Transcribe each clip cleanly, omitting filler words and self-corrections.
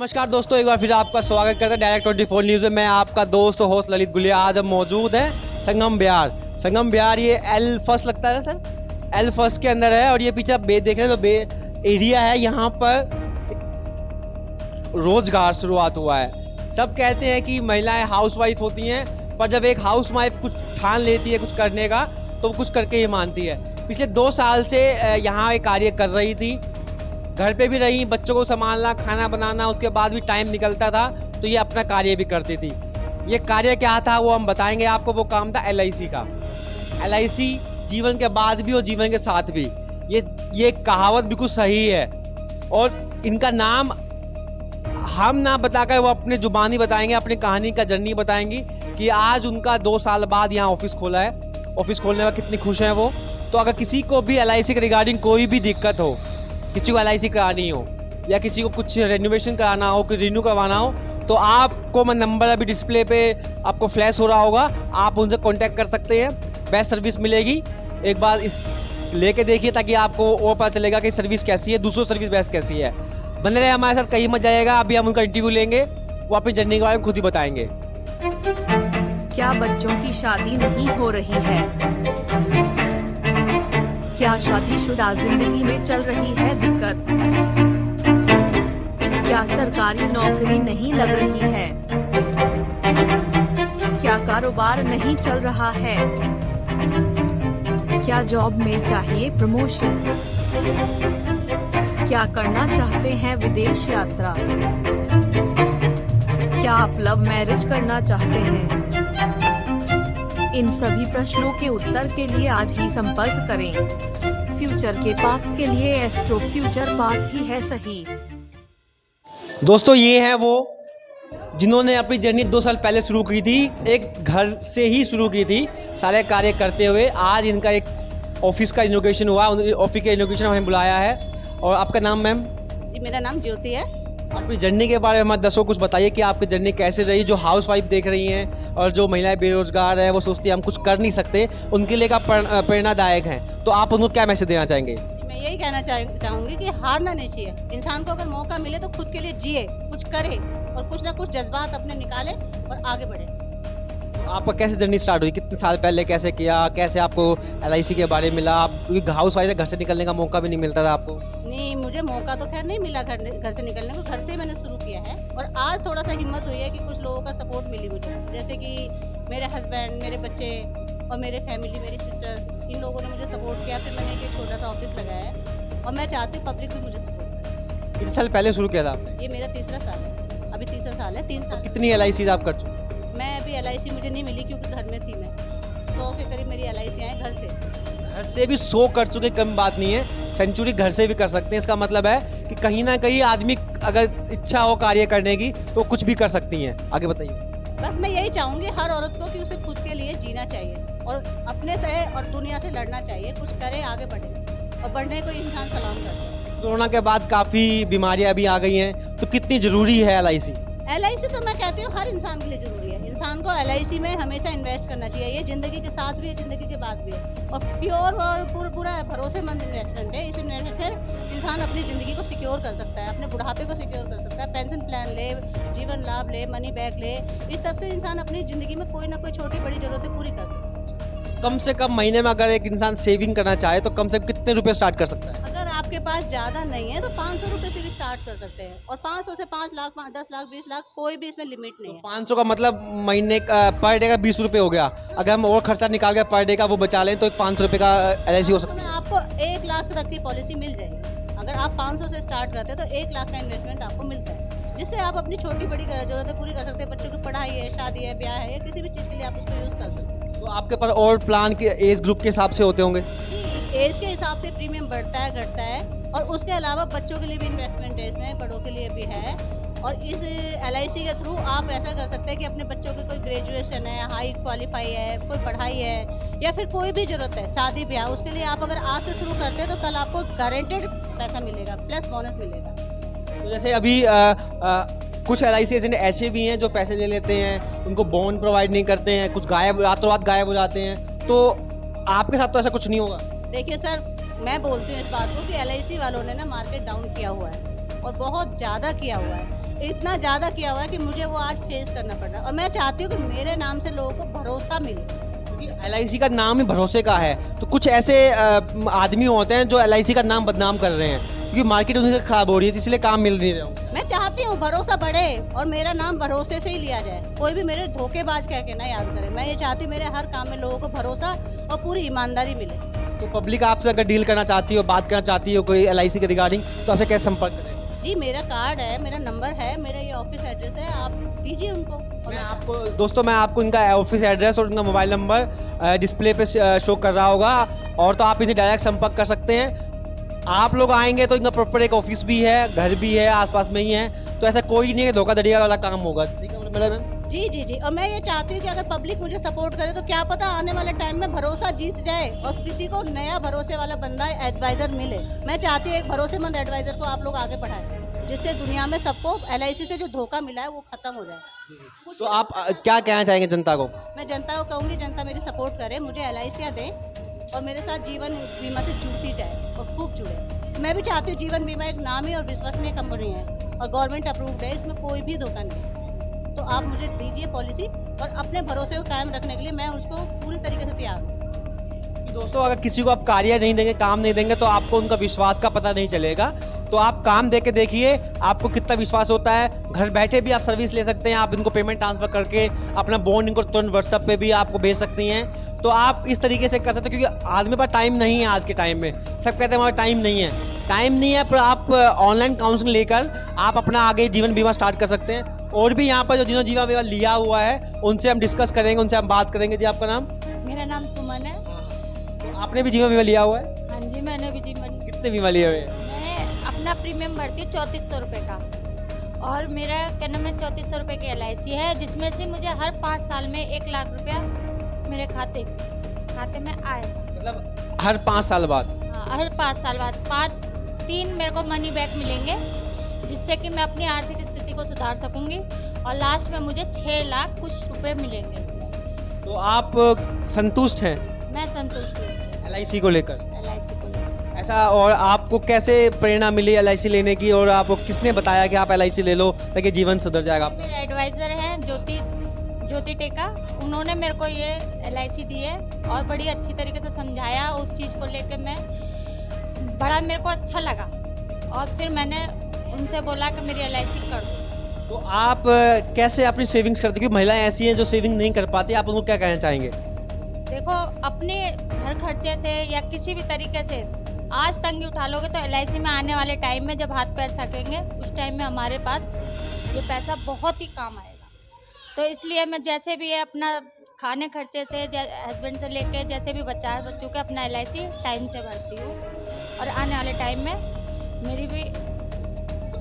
नमस्कार दोस्तों, एक बार फिर आपका स्वागत करते हैं डायरेक्ट 24 न्यूज़ में। मैं आपका दोस्त होस्ट ललित गुलिया। आज हम मौजूद हैं संगम बिहार। संगम बिहार ये एल फर्स्ट लगता है सर, एल फर्स्ट के अंदर है। और ये पीछे आप बे देख रहे हैं तो बे एरिया है, यहाँ पर रोजगार शुरुआत हुआ है। सब कहते हैं कि महिलाएं हाउसवाइफ होती हैं, पर जब एक हाउसवाइफ कुछ ठान लेती है कुछ करने का तो कुछ करके ही मानती है। पिछले 2 साल से यहाँ एक कार्य कर रही थी, घर पे भी रही, बच्चों को संभालना, खाना बनाना, उसके बाद भी टाइम निकलता था तो ये अपना कार्य भी करती थी। ये कार्य क्या था वो हम बताएंगे आपको। वो काम था LIC का। LIC जीवन के बाद भी और जीवन के साथ भी, ये कहावत बिल्कुल सही है। और इनका नाम हम ना बताकर वो अपने जुबानी बताएंगे, अपनी कहानी का जर्नी बताएंगी कि आज उनका 2 साल बाद यहाँ ऑफिस खोला है। ऑफिस खोलने में कितनी खुश हैं वो। तो अगर किसी को भी LIC के रिगार्डिंग कोई भी दिक्कत हो, किसी को LIC करानी हो या किसी को कुछ रेनोवेशन कराना हो, कुछ रिन्यू करवाना हो, तो आपको मैं नंबर अभी डिस्प्ले पे आपको फ्लैश हो रहा होगा, आप उनसे कांटेक्ट कर सकते हैं। बेस्ट सर्विस मिलेगी। एक बार इस लेके देखिए ताकि आपको और पता चलेगा कि सर्विस कैसी है, दूसरों सर्विस बेस्ट कैसी है। बने रहे हमारे साथ, कहीं मत जाएगा। अभी हम उनका इंटरव्यू लेंगे, वो अपनी जर्नी के बारे में खुद ही बताएंगे। क्या बच्चों की शादी नहीं हो रही है? क्या शादीशुदा जिंदगी में चल रही है दिक्कत? क्या सरकारी नौकरी नहीं लग रही है? क्या कारोबार नहीं चल रहा है? क्या जॉब में चाहिए प्रमोशन? क्या करना चाहते हैं विदेश यात्रा? क्या आप लव मैरिज करना चाहते हैं? इन सभी प्रश्नों के उत्तर के लिए आज ही संपर्क करें। फ्यूचर के पाथ के लिए एस्ट्रो फ्यूचर पाथ ही है सही। दोस्तों ये हैं वो जिन्होंने अपनी जर्नी 2 साल पहले शुरू की थी, एक घर से ही शुरू की थी सारे कार्य करते हुए। आज इनका एक ऑफिस का इनॉग्रेशन हुआ, ऑफिस के इनॉग्रेशन हमें बुलाया है। और आपका नाम मैम? जी मेरा नाम ज्योति है। अपनी जर्नी के बारे में हमें दसों कुछ बताइए कि आपकी जर्नी कैसे रही। जो हाउसवाइफ देख रही हैं और जो महिलाएं बेरोजगार हैं, वो सोचती हैं हम कुछ कर नहीं सकते, उनके लिए का प्रेरणादायक हैं। तो आप उनको क्या मैसेज देना चाहेंगे? मैं यही कहना चाहूँगी कि हारना नहीं चाहिए। इंसान को अगर मौका मिले तो खुद के लिए जिए, कुछ करे और कुछ ना कुछ जज्बात अपने निकाले और आगे बढ़े। आपका कैसे जर्नी स्टार्ट हुई, कितने साल पहले कैसे किया, कैसे आपको LIC के बारे में मिला? क्योंकि हाउस वाइफ से घर से निकलने का मौका भी नहीं मिलता था आपको। नहीं, मुझे मौका तो खैर नहीं मिला घर से निकलने को। घर से मैंने शुरू किया है और आज थोड़ा सा हिम्मत हुई है कि कुछ लोगों का सपोर्ट मिली मुझे, जैसे कि मेरे हस्बैंड, मेरे बच्चे और मेरे फैमिली, मेरी सिस्टर्स, इन लोगों ने मुझे सपोर्ट किया। फिर मैंने एक छोटा सा ऑफिस लगाया है और मैं चाहती हूँ पब्लिक भी मुझे सपोर्ट करे। कितने साल पहले शुरू किया था आपने? ये मेरा 3रा साल है, अभी 3रा साल है। 3 साल। कितनी LIC आप कर चुके? मैं अभी LIC मुझे नहीं मिली क्योंकि घर में थी मैं। 100 के करीब मेरी LIC आए घर से। घर से भी 100 कर चुके, कम बात नहीं है। सेंचुरी घर से भी कर सकते हैं। इसका मतलब है कि कहीं ना कहीं आदमी अगर इच्छा हो कार्य करने की तो कुछ भी कर सकती हैं। आगे बताइए। बस मैं यही चाहूँगी हर औरत को कि उसे खुद के लिए जीना चाहिए और अपने से और दुनिया से लड़ना चाहिए। कुछ करे, आगे बढ़े और बढ़ने को इंसान सलाम करता है। कोरोना के बाद काफ़ी बीमारियां भी आ गई हैं, तो कितनी ज़रूरी है LIC? LIC तो मैं कहती हूँ हर इंसान के लिए ज़रूरी है। इंसान को LIC में हमेशा इन्वेस्ट करना चाहिए। ये ज़िंदगी के साथ भी है, ज़िंदगी के बाद भी है और प्योर और पूरा भरोसेमंद इन्वेस्टमेंट है। इस इन्वेस्टमेंट से इंसान अपनी ज़िंदगी को सिक्योर कर सकता है, अपने बुढ़ापे को सिक्योर कर सकता है, पेंशन प्लान ले, जीवन लाभ ले, मनी बैक ले। इस तरह से इंसान अपनी ज़िंदगी में कोई ना कोई छोटी बड़ी ज़रूरतें पूरी कर सकता है। कम से कम महीने में अगर एक इंसान सेविंग करना चाहे तो कम से कम कितने रुपए स्टार्ट कर सकता है? अगर आपके पास ज़्यादा नहीं है तो 500 रुपये से भी स्टार्ट कर सकते हैं और 500 से 5 लाख, 10 लाख, 20 लाख, कोई भी इसमें लिमिट नहीं है। 500 का मतलब महीने का पर डे का 20 रुपये हो गया। अगर हम और खर्चा निकाल के पर डे का वो बचा लें तो एक 500 रुपये का LIC हो तो सकता मैं आपको 1 लाख तक की पॉलिसी मिल जाएगी। अगर आप 500 से स्टार्ट करते हैं तो 1 लाख का इन्वेस्टमेंट आपको मिलता है, जिससे आप अपनी छोटी बड़ी ज़रूरतें पूरी कर सकते हैं। बच्चों की पढ़ाई है, शादी है, ब्याह है या किसी भी चीज़ के लिए आप उसको यूज़ कर सकते हैं। है। तो आपके पास और प्लान के एज ग्रुप के हिसाब से होते होंगे? एज के हिसाब से प्रीमियम बढ़ता है, घटता है और उसके अलावा बच्चों के लिए भी इन्वेस्टमेंट है इसमें, बड़ों के लिए भी है। और इस LIC के थ्रू आप ऐसा कर सकते हैं कि अपने बच्चों की कोई ग्रेजुएशन है, हाई क्वालिफाई है, कोई पढ़ाई है या फिर कोई भी ज़रूरत है, शादी ब्याह, उसके लिए आप अगर आज से शुरू करते हैं तो कल आपको गारंटेड पैसा मिलेगा, प्लस बोनस मिलेगा। तो जैसे अभी कुछ LIC एजेंट ऐसे भी हैं जो पैसे ले लेते हैं, उनको बॉन्ड प्रोवाइड नहीं करते हैं, कुछ गायब, रातों रात गायब हो जाते हैं। तो आपके साथ तो ऐसा कुछ नहीं होगा? देखिए सर, मैं बोलती हूँ इस बात को कि LIC वालों ने ना मार्केट डाउन किया हुआ है और बहुत ज़्यादा किया हुआ है। इतना ज़्यादा किया हुआ है कि मुझे वो आज फेस करना पड़ रहा है। और मैं चाहती हूँ कि मेरे नाम से लोगों को भरोसा मिले। क्योंकि LIC का नाम ही भरोसे का है, तो कुछ ऐसे आदमी होते हैं जो LIC का नाम बदनाम कर रहे हैं क्योंकि मार्केट उनसे खराब हो रही है, इसलिए काम मिल नहीं रहा हूँ। मैं चाहती हूँ भरोसा बढ़े और मेरा नाम भरोसे से ही लिया जाए, कोई भी मेरे धोखेबाज कह के ना याद करे। मैं ये चाहती हूँ मेरे हर काम में लोगों को भरोसा और पूरी ईमानदारी मिले। तो पब्लिक आपसे अगर डील करना चाहती हो, बात करना चाहती हो कोई LIC के रिगार्डिंग, तो आपसे कैसे संपर्क करें? जी मेरा कार्ड है, मेरा नंबर है, मेरा ये ऑफिस एड्रेस है, आप दीजिए उनको। और मैं आपको दोस्तों मैं आपको इनका ऑफिस एड्रेस और उनका मोबाइल नंबर डिस्प्ले पे शो कर रहा होगा, और तो आप इनसे डायरेक्ट संपर्क कर सकते हैं। आप लोग आएंगे तो इनका प्रॉपर एक ऑफिस भी है, घर भी है, आसपास में ही है, तो ऐसा कोई नहीं है धोखाधड़ी वाला काम होगा। ठीक है मैडम? जी जी जी। और मैं ये चाहती हूँ कि अगर पब्लिक मुझे सपोर्ट करे तो क्या पता आने वाले टाइम में भरोसा जीत जाए और किसी को नया भरोसे वाला बंदा एडवाइजर मिले। मैं चाहती हूँ एक भरोसेमंद एडवाइजर को आप लोग आगे बढ़ाएं, जिससे दुनिया में सबको LIC से जो धोखा मिला है वो खत्म हो जाए। तो आप क्या कहना चाहेंगे जनता को? मैं जनता को कहूँगी, जनता मेरी सपोर्ट करे, मुझे LIC दें और मेरे साथ जीवन बीमा से जुड़ती जाए और खूब जुड़े। मैं भी चाहती हूँ, जीवन बीमा एक नामी और विश्वसनीय कंपनी है और गवर्नमेंट अप्रूव्ड है, इसमें कोई भी धोखा नहीं है। तो आप मुझे दीजिए पॉलिसी, और अपने भरोसे को कायम रखने के लिए मैं उसको पूरी तरीके से तैयार हूँ। दोस्तों अगर किसी को आप कार्य नहीं देंगे, काम नहीं देंगे, तो आपको उनका विश्वास का पता नहीं चलेगा। तो आप काम दे के देखिए आपको कितना विश्वास होता है। घर बैठे भी आप सर्विस ले सकते हैं, आप इनको पेमेंट ट्रांसफर करके अपना बॉन्ड इनको तुरंत व्हाट्सएप पे भी आपको भेज सकती हैं। तो आप इस तरीके से कर सकते हैं, क्योंकि आदमी के पास टाइम नहीं है आज के टाइम में। सब कहते हैं हमारा टाइम नहीं है, पर आप ऑनलाइन काउंसलिंग लेकर आप अपना आगे जीवन बीमा स्टार्ट कर सकते हैं। और भी यहाँ पर जो जिन्होंने जीवन बीमा लिया हुआ है उनसे हम डिस्कस करेंगे, उनसे हम बात करेंगे। जी आपका नाम? मेरा नाम सुमन है। तो आपने भी जीवन बीमा लिया हुआ है? हाँ जी, मैंने भी जीवन, कितने बीमा लिए हुए हैं? मैं अपना प्रीमियम भरती हूँ 3400 रुपये का, और मेरा क्या नाम है 3400 रुपये की LIC है, जिसमें से मुझे हर 5 साल में 1 लाख रुपया मेरे खाते में आए। मतलब हर 5 साल बाद? हाँ, हर 5 साल बाद 3 मेरे को मनी बैक मिलेंगे, जिससे कि मैं अपनी आर्थिक स्थिति को सुधार सकूंगी, और लास्ट में मुझे 6 लाख कुछ रुपए मिलेंगे इसमें। तो आप संतुष्ट हैं मैं संतुष्ट हूँ इससे, LIC को लेकर? LIC को लेकर। ऐसा, और आपको कैसे प्रेरणा मिली LIC लेने की, और आपको किसने बताया कि आप LIC ले लो ताकि जीवन सुधर जाएगा आपका? मेरे एडवाइजर हैं ज्योति टेका, उन्होंने मेरे को ये LIC दी है और बड़ी अच्छी तरीके से समझाया। उस चीज़ को लेकर मैं बड़ा मेरे को अच्छा लगा, और फिर मैंने उनसे बोला कि मेरी LIC कर दो। तो आप कैसे अपनी सेविंग्स करते? क्योंकि महिलाएं ऐसी हैं जो सेविंग नहीं कर पाती, आप उनको क्या कहना चाहेंगे? देखो, अपने घर खर्चे से या किसी भी तरीके से आज तंगी उठा लोगे तो LIC में आने वाले टाइम में जब हाथ पैर थकेंगे उस टाइम में हमारे पास ये पैसा बहुत ही काम आएगा। तो इसलिए मैं जैसे भी है अपना खाने खर्चे से, हस्बैंड से लेके जैसे भी बच्चों के अपना LIC टाइम से भरती हूँ, और आने वाले टाइम में मेरी भी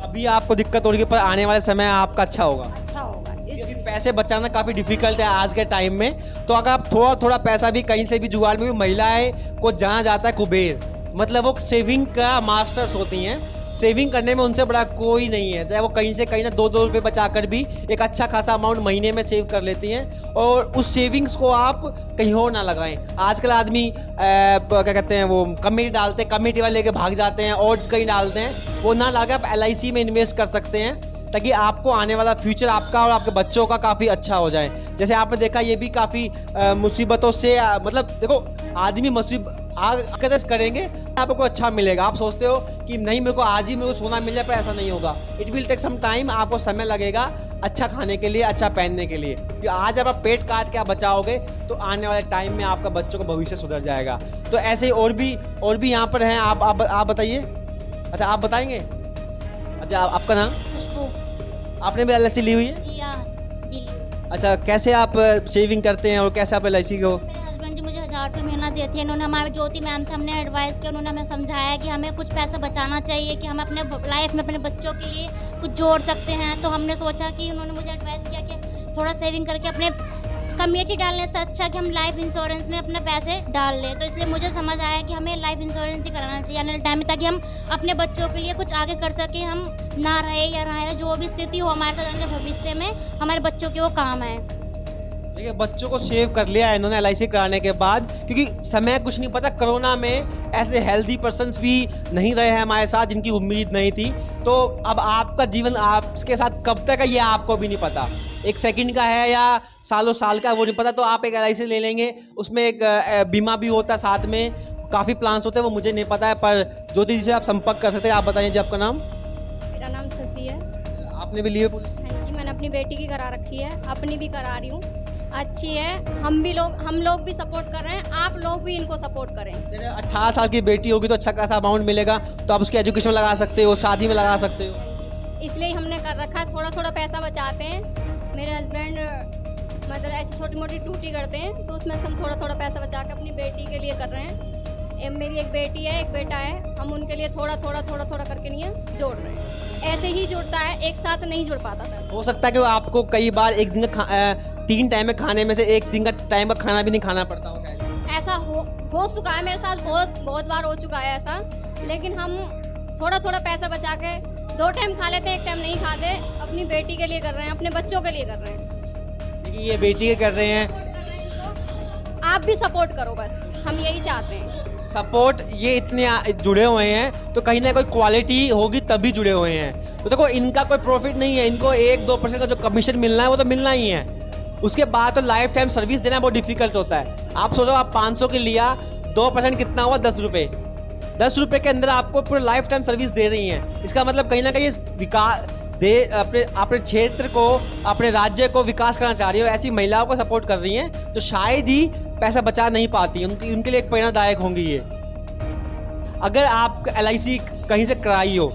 अभी आपको दिक्कत हो रही है, पर आने वाले समय आपका अच्छा होगा। अच्छा होगा। क्योंकि पैसे बचाना काफ़ी डिफिकल्ट है आज के टाइम में, तो अगर आप थोड़ा थोड़ा पैसा भी कहीं से भी जुगाड़ में, महिलाएं को जहाँ जाता है कुबेर, मतलब वो सेविंग का मास्टर्स होती हैं। सेविंग करने में उनसे बड़ा कोई नहीं है, चाहे वो कहीं से कहीं ना 2-2 रुपये बचा कर भी एक अच्छा खासा अमाउंट महीने में सेव कर लेती हैं, और उस सेविंग्स को आप कहीं और ना लगाएं। आजकल आदमी क्या कहते हैं, वो कमेटी डालते हैं, कमेटी वाले लेके भाग जाते हैं और कहीं डालते हैं, वो ना लगा आप LIC में इन्वेस्ट कर सकते हैं, ताकि आपको आने वाला फ्यूचर आपका और आपके बच्चों का काफ़ी अच्छा हो जाए। जैसे आपने देखा, ये भी काफ़ी मुसीबतों से, मतलब देखो आदमी आगे करेंगे आपको अच्छा मिलेगा। आप सोचते हो कि नहीं मेरे को आज ही मेरे को सोना मिल जाए, पर ऐसा नहीं होगा। It will take some time, आपको समय लगेगा अच्छा खाने के लिए, अच्छा पहनने के लिए। कि आज जब आप पेट काट के आप बचाओगे तो आने वाले टाइम में आपका बच्चों का भविष्य सुधर जाएगा। तो ऐसे ही और भी यहाँ पर हैं। आप बताइए। अच्छा, आप बताएंगे? अच्छा, आपका नाम? आपने भी LIC ली हुई है? जी। अच्छा, कैसे आप सेविंग करते हैं और कैसे आप LIC को? मेरे हस्बैंड जी मुझे 1000 रुपये महीना देते हैं। इन्होंने हमारे ज्योति मैम से हमने एडवाइस किया, उन्होंने हमें समझाया कि हमें कुछ पैसा बचाना चाहिए, कि हम अपने लाइफ में अपने बच्चों के लिए कुछ जोड़ सकते हैं। तो हमने सोचा कि उन्होंने मुझे एडवाइस किया कि थोड़ा सेविंग करके अपने कमेटी डालने से अच्छा कि हम लाइफ इंश्योरेंस में अपने पैसे डाल लें। तो इसलिए मुझे समझ आया कि हमें लाइफ इंश्योरेंस ही कराना चाहिए आने वाले टाइम में, ताकि हम अपने बच्चों के लिए कुछ आगे कर सकें। हम ना रहे या रहे, जो भी स्थिति हो हमारे साथ भविष्य में हमारे बच्चों के वो काम आए। देखिए बच्चों को सेव कर लिया है इन्होंने LIC कराने के बाद, क्योंकि समय कुछ नहीं पता, कोरोना में ऐसे हेल्दी पर्सन्स भी नहीं रहे हैं हमारे साथ जिनकी उम्मीद नहीं थी। तो अब आपका जीवन आपके साथ कब तक है ये आपको भी नहीं पता, एक सेकंड का है या सालों साल का वो नहीं पता। तो आप एक LIC ले लेंगे, उसमें एक बीमा भी होता है साथ में, काफ़ी प्लान्स होते हैं, वो मुझे नहीं पता है, पर ज्योति जी से आप संपर्क कर सकते हैं। आप बताइए जी आपका नाम। मेरा नाम शशि है। आपने भी लिए पॉलिसी? हाँ जी, मैंने अपनी बेटी की करा रखी है, अपनी भी करा रही हूँ, अच्छी है। हम लोग भी सपोर्ट कर रहे हैं, आप लोग भी इनको सपोर्ट करें। 18 साल की बेटी होगी तो अच्छा खासा अमाउंट मिलेगा, तो आप उसकी एजुकेशन में लगा सकते हो, शादी में लगा सकते हो। इसलिए हमने कर रखा है, थोड़ा थोड़ा पैसा बचाते हैं। मेरे हस्बैंड मतलब ऐसी छोटी मोटी ड्यूटी करते हैं, तो उसमें से हम थोड़ा थोड़ा पैसा बचा के अपनी बेटी के लिए कर रहे हैं। मेरी एक बेटी है, एक बेटा है, हम उनके लिए थोड़ा थोड़ा करके नहीं जोड़ रहे हैं। ऐसे ही जुड़ता है, एक साथ नहीं जुड़ पाता था। हो सकता है कि वो आपको कई बार एक दिन का 3 टाइम में खाने में से एक दिन का टाइम का खाना भी नहीं खाना पड़ता हो शायद। ऐसा हो चुका है मेरे साथ, बहुत बार हो चुका है ऐसा। लेकिन हम थोड़ा थोड़ा पैसा बचा के 2 टाइम खा लेते हैं, 1 टाइम नहीं खाते। अपनी बेटी के लिए कर रहे हैं, अपने बच्चों के लिए कर रहे हैं। देखिए ये बेटी के कर रहे हैं, आप भी सपोर्ट करो, बस हम यही चाहते हैं। सपोर्ट ये इतने जुड़े हुए हैं तो कहीं ना कोई क्वालिटी होगी तभी जुड़े हुए हैं। तो देखो इनका कोई प्रॉफिट नहीं है, इनको 1-2% का जो कमीशन मिलना है वो तो मिलना ही है, उसके बाद तो लाइफ टाइम सर्विस देना बहुत डिफिकल्ट होता है। आप सोचो आप 500 के लिया, 2% कितना हुआ? 10 रुपये। 10 रुपये के अंदर आपको पूरे लाइफ टाइम सर्विस दे रही हैं। इसका मतलब कहीं ना कहीं विकास अपने क्षेत्र को, अपने राज्य को विकास करना चाह रही है, ऐसी महिलाओं को सपोर्ट कर रही हैं जो शायद ही पैसा बचा नहीं पाती, उनके लिए एक प्रेरणादायक होंगी ये। अगर आप LIC कहीं से कराई हो,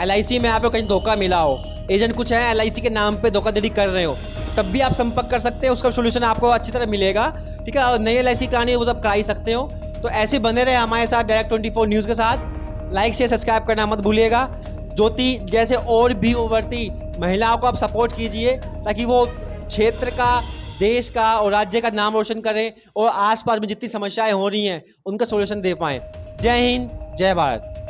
LIC में आपको कहीं धोखा मिला हो, एजेंट कुछ है LIC के नाम पे धोखाधड़ी कर रहे हो, तब भी आप संपर्क कर सकते हैं, उसका सोल्यूशन आपको अच्छी तरह मिलेगा। ठीक है, और नई LIC करानी है वो तब करा ही सकते हो। तो ऐसे बने रहे हमारे साथ डायरेक्ट 24 न्यूज़ के साथ। लाइक शेयर सब्सक्राइब करना मत भूलिएगा। ज्योति जैसे और भी उभरती महिलाओं को आप सपोर्ट कीजिए ताकि वो क्षेत्र का, देश का और राज्य का नाम रोशन करें और आसपास में जितनी समस्याएं हो रही हैं उनका सॉल्यूशन दे पाएं। जय हिंद, जय भारत।